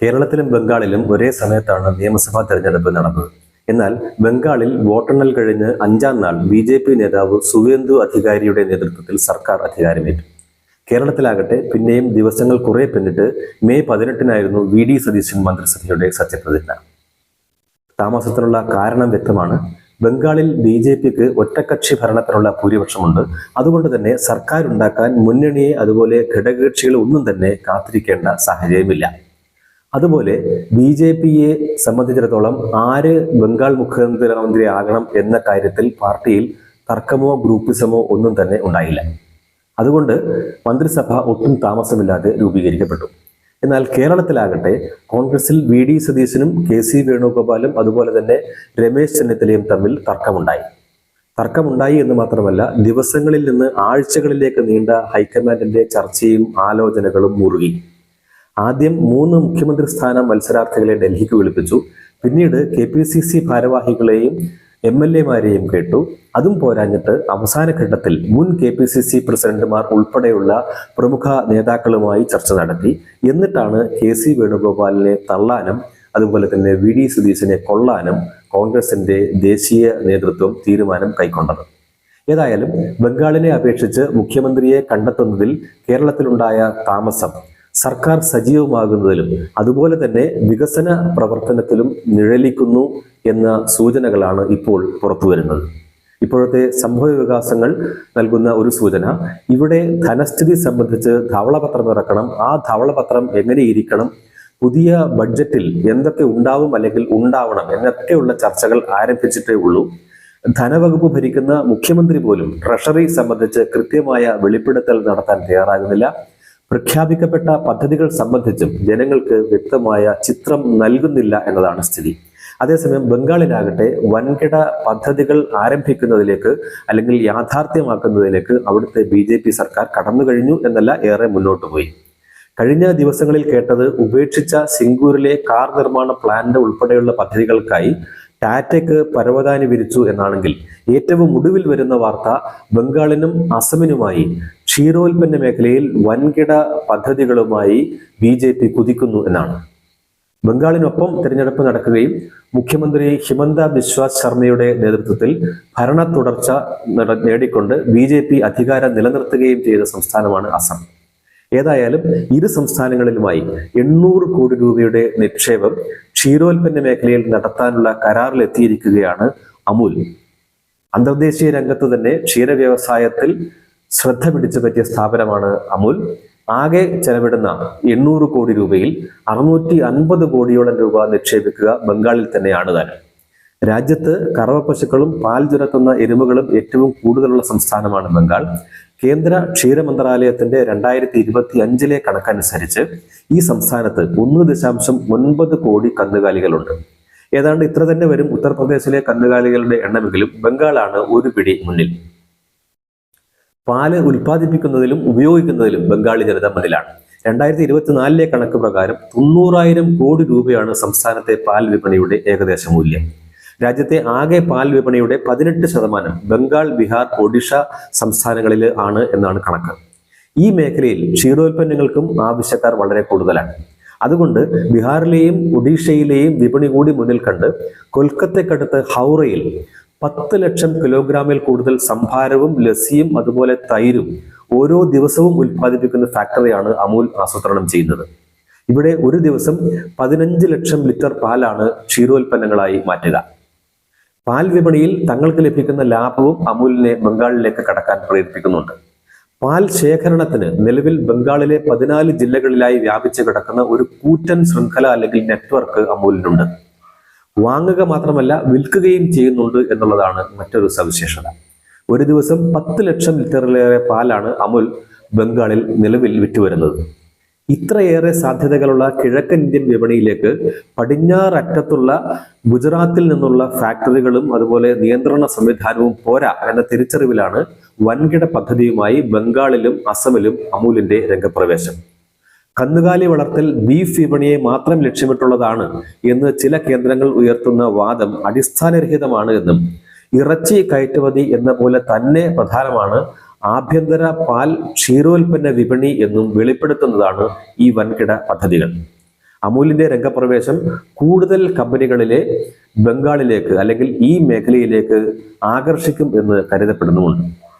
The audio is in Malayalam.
കേരളത്തിലും ബംഗാളിലും ഒരേ സമയത്താണ് നിയമസഭാ തെരഞ്ഞെടുപ്പ് നടന്നത്. എന്നാൽ ബംഗാളിൽ വോട്ടെണ്ണൽ കഴിഞ്ഞ് 5-ാം നാൾ ബി.ജെ.പി. നേതാവ് സുവേന്ദു അധികാരിയുടെ നേതൃത്വത്തിൽ സർക്കാർ അധികാരമേറ്റു. കേരളത്തിലാകട്ടെ പിന്നെയും ദിവസങ്ങൾ കുറെ പിന്നിട്ട് മെയ് 18-നായിരുന്നു വി.ഡി. സതീശൻ മന്ത്രിസഭയുടെ സത്യപ്രതിജ്ഞ. താമസത്തിനുള്ള കാരണം വ്യക്തമാണ്. ബംഗാളിൽ ബി.ജെ.പിക്ക് ഒറ്റക്കക്ഷി ഭരണത്തിനുള്ള ഭൂരിപക്ഷമുണ്ട്. അതുകൊണ്ട് തന്നെ സർക്കാർ ഉണ്ടാക്കാൻ മുന്നണിയെ അതുപോലെ ഘടകകക്ഷികളെ ഒന്നും തന്നെ കാത്തിരിക്കേണ്ട സാഹചര്യമില്ല. അതുപോലെ ബി.ജെ.പിയെ സംബന്ധിച്ചിടത്തോളം ആര് ബംഗാൾ മുഖ്യമന്ത്രി ആകണം എന്ന കാര്യത്തിൽ പാർട്ടിയിൽ തർക്കമോ ഗ്രൂപ്പിസമോ ഒന്നും തന്നെ ഉണ്ടായില്ല. അതുകൊണ്ട് മന്ത്രിസഭ ഒട്ടും താമസമില്ലാതെ രൂപീകരിക്കപ്പെട്ടു. എന്നാൽ കേരളത്തിലാകട്ടെ കോൺഗ്രസിൽ വി.ഡി. സതീശനും കെ.സി. വേണുഗോപാലും അതുപോലെ തന്നെ രമേശ് ചെന്നിത്തലയും തമ്മിൽ തർക്കമുണ്ടായി എന്ന് മാത്രമല്ല, ദിവസങ്ങളിൽ നിന്ന് ആഴ്ചകളിലേക്ക് നീണ്ട ഹൈക്കമാൻഡിന്റെ ചർച്ചയും ആലോചനകളും മുറുകി. ആദ്യം 3 മുഖ്യമന്ത്രി സ്ഥാന മത്സരാർത്ഥികളെ ഡൽഹിക്ക് വിളിപ്പിച്ചു. പിന്നീട് കെ.പി.സി.സി ഭാരവാഹികളെയും എം.എൽ.എമാരെയും കേട്ടു. അതും പോരാഞ്ഞിട്ട് അവസാന ഘട്ടത്തിൽ മുൻ കെ.പി.സി.സി പ്രസിഡന്റുമാർ ഉൾപ്പെടെയുള്ള പ്രമുഖ നേതാക്കളുമായി ചർച്ച നടത്തി. എന്നിട്ടാണ് കെ.സി. വേണുഗോപാലിനെ തള്ളാനും അതുപോലെ തന്നെ വി.ഡി. സതീശനെ കൊള്ളാനും കോൺഗ്രസിന്റെ ദേശീയ നേതൃത്വം തീരുമാനം കൈക്കൊണ്ടത്. ഏതായാലും ബംഗാളിനെ അപേക്ഷിച്ച് മുഖ്യമന്ത്രിയെ കണ്ടെത്തുന്നതിൽ കേരളത്തിലുണ്ടായ താമസം സർക്കാർ സജീവമാകുന്നതിലും അതുപോലെ തന്നെ വികസന പ്രവർത്തനത്തിലും നിഴലിക്കുന്നു എന്ന സൂചനകളാണ് ഇപ്പോൾ പുറത്തുവരുന്നത്. ഇപ്പോഴത്തെ സംഭവ വികാസങ്ങൾ നൽകുന്ന ഒരു സൂചന, ഇവിടെ ധനസ്ഥിതി സംബന്ധിച്ച് ധവളപത്രം ഇറക്കണം. ആ ധവളപത്രം എങ്ങനെയിരിക്കണം, പുതിയ ബഡ്ജറ്റിൽ എന്തൊക്കെ ഉണ്ടാവും അല്ലെങ്കിൽ ഉണ്ടാവണം എന്നൊക്കെയുള്ള ചർച്ചകൾ ആരംഭിച്ചിട്ടേ ഉള്ളൂ. ധനവകുപ്പ് ഭരിക്കുന്ന മുഖ്യമന്ത്രി പോലും ട്രഷറി സംബന്ധിച്ച് കൃത്യമായ വെളിപ്പെടുത്തൽ നടത്താൻ തയ്യാറാകുന്നില്ല. പ്രഖ്യാപിക്കപ്പെട്ട പദ്ധതികൾ സംബന്ധിച്ചും ജനങ്ങൾക്ക് വ്യക്തമായ ചിത്രം നൽകുന്നില്ല എന്നതാണ് സ്ഥിതി. അതേസമയം ബംഗാളിലാകട്ടെ വൻകിട പദ്ധതികൾ ആരംഭിക്കുന്നതിലേക്ക് അല്ലെങ്കിൽ യാഥാർത്ഥ്യമാക്കുന്നതിലേക്ക് അവിടുത്തെ ബി.ജെ.പി. സർക്കാർ കടന്നു കഴിഞ്ഞു എന്നല്ല, ഏറെ മുന്നോട്ട് പോയി. കഴിഞ്ഞ ദിവസങ്ങളിൽ കേട്ടത് ഉപേക്ഷിച്ച സിംഗൂരിലെ കാർ നിർമ്മാണ പ്ലാന്റ് ഉൾപ്പെടെയുള്ള പദ്ധതികൾക്കായി ടാറ്റയ്ക്ക് പരവതാനി വിരിച്ചു എന്നാണെങ്കിൽ, ഏറ്റവും ഒടുവിൽ വരുന്ന വാർത്ത ബംഗാളിനും അസമിനുമായി ക്ഷീരോൽപ്പന്ന മേഖലയിൽ വൻകിട പദ്ധതികളുമായി ബി.ജെ.പി. കുതിക്കുന്നു എന്നാണ്. ബംഗാളിനൊപ്പം തിരഞ്ഞെടുപ്പ് നടക്കുകയും മുഖ്യമന്ത്രി ഹിമന്ത ബിശ്വ ശർമ്മയുടെ നേതൃത്വത്തിൽ ഭരണ തുടർച്ച നേടിക്കൊണ്ട് ബി.ജെ.പി. അധികാരം നിലനിർത്തുകയും ചെയ്ത സംസ്ഥാനമാണ് അസം. ഏതായാലും ഇരു സംസ്ഥാനങ്ങളിലുമായി 800 കോടി രൂപയുടെ നിക്ഷേപം ക്ഷീരോൽപ്പന്ന മേഖലയിൽ നടത്താനുള്ള കരാറിലെത്തിയിരിക്കുകയാണ് അമുൽ. അന്തർദേശീയ രംഗത്ത് തന്നെ ക്ഷീര വ്യവസായത്തിൽ ശ്രദ്ധ പിടിച്ചു പറ്റിയ സ്ഥാപനമാണ് അമുൽ. ആകെ ചെലവിടുന്ന 800 കോടി രൂപയിൽ 650 കോടിയോളം രൂപ നിക്ഷേപിക്കുക ബംഗാളിൽ തന്നെയാണ് താൻ. രാജ്യത്ത് കറവ പശുക്കളും പാൽ ചുരത്തുന്ന എരുമകളും ഏറ്റവും കൂടുതലുള്ള സംസ്ഥാനമാണ് ബംഗാൾ. കേന്ദ്ര ക്ഷീര മന്ത്രാലയത്തിന്റെ 2025 കണക്കനുസരിച്ച് ഈ സംസ്ഥാനത്ത് 1.9 കോടി കന്നുകാലികളുണ്ട്. ഏതാണ്ട് ഇത്ര തന്നെ വരും ഉത്തർപ്രദേശിലെ കന്നുകാലികളുടെ എണ്ണമെങ്കിലും ബംഗാളാണ് ഒരു പിടി മുന്നിൽ. പാല് ഉൽപ്പാദിപ്പിക്കുന്നതിലും ഉപയോഗിക്കുന്നതിലും ബംഗാളി ജനത മുന്നിലാണ്. 2024 കണക്ക് പ്രകാരം 900,000 കോടി രൂപയാണ് സംസ്ഥാനത്തെ പാൽ വിപണിയുടെ ഏകദേശ മൂല്യം. രാജ്യത്തെ ആകെ പാൽ വിപണിയുടെ 18% ബംഗാൾ, ബീഹാർ, ഒഡീഷ സംസ്ഥാനങ്ങളിൽ ആണ് എന്നാണ് കണക്ക്. ഈ മേഖലയിൽ ക്ഷീരോൽപ്പന്നങ്ങൾക്കും ആവശ്യക്കാർ വളരെ കൂടുതലാണ്. അതുകൊണ്ട് ബീഹാറിലെയും ഒഡീഷയിലെയും വിപണി കൂടി മുന്നിൽ കണ്ട് കൊൽക്കത്തയ്ക്കടുത്ത് ഹൗറയിൽ 10 ലക്ഷം കിലോഗ്രാമിൽ കൂടുതൽ സംഭാരവും ലസ്സിയും അതുപോലെ തൈരും ഓരോ ദിവസവും ഉൽപ്പാദിപ്പിക്കുന്ന ഫാക്ടറിയാണ് അമുൽ ആസൂത്രണം ചെയ്യുന്നത്. ഇവിടെ ഒരു ദിവസം 15 ലക്ഷം ലിറ്റർ പാലാണ് ക്ഷീരോൽപ്പന്നങ്ങളായി മാറ്റുക. പാൽ വിപണിയിൽ തങ്ങൾക്ക് ലഭിക്കുന്ന ലാഭവും അമുലിനെ ബംഗാളിലേക്ക് കടക്കാൻ പ്രേരിപ്പിക്കുന്നുണ്ട്. പാൽ ശേഖരണത്തിന് നിലവിൽ ബംഗാളിലെ 14 ജില്ലകളിലായി വ്യാപിച്ചു കിടക്കുന്ന ഒരു കൂറ്റൻ ശൃംഖല അല്ലെങ്കിൽ നെറ്റ്വർക്ക് അമുലിനുണ്ട്. വാങ്ങുക മാത്രമല്ല വിൽക്കുകയും ചെയ്യുന്നുണ്ട് എന്നുള്ളതാണ് മറ്റൊരു സവിശേഷത. ഒരു ദിവസം 10 ലക്ഷം ലിറ്ററിലേറെ പാലാണ് അമുൽ ബംഗാളിൽ നിലവിൽ വിറ്റുവരുന്നത്. ഇത്രയേറെ സാധ്യതകളുള്ള കിഴക്കൻ ഇന്ത്യൻ വിപണിയിലേക്ക് പടിഞ്ഞാററ്റത്തുള്ള ഗുജറാത്തിൽ നിന്നുള്ള ഫാക്ടറികളും അതുപോലെ നിയന്ത്രണ സംവിധാനവും പോരാ എന്ന തിരിച്ചറിവിലാണ് വൻകിട പദ്ധതിയുമായി ബംഗാളിലും അസമിലും അമുലിന്റെ രംഗപ്രവേശം. കന്നുകാലി വളർത്തൽ ബീഫ് വിപണിയെ മാത്രം ലക്ഷ്യമിട്ടുള്ളതാണ് എന്ന് ചില കേന്ദ്രങ്ങൾ ഉയർത്തുന്ന വാദം അടിസ്ഥാനരഹിതമാണ് എന്നും, ഇറച്ചി കയറ്റുമതി എന്ന പോലെ തന്നെ പ്രധാനമാണ് ആഭ്യന്തര പാൽ ക്ഷീരോൽപ്പന്ന വിപണി എന്നും വെളിപ്പെടുത്തുന്നതാണ് ഈ വൻകിട പദ്ധതികൾ. അമൂലിന്റെ രംഗപ്രവേശം കൂടുതൽ കമ്പനികളിലെ ബംഗാളിലേക്ക് അല്ലെങ്കിൽ ഈ മേഖലയിലേക്ക് ആകർഷിക്കും എന്ന് കരുതപ്പെടുന്നുമുണ്ട്.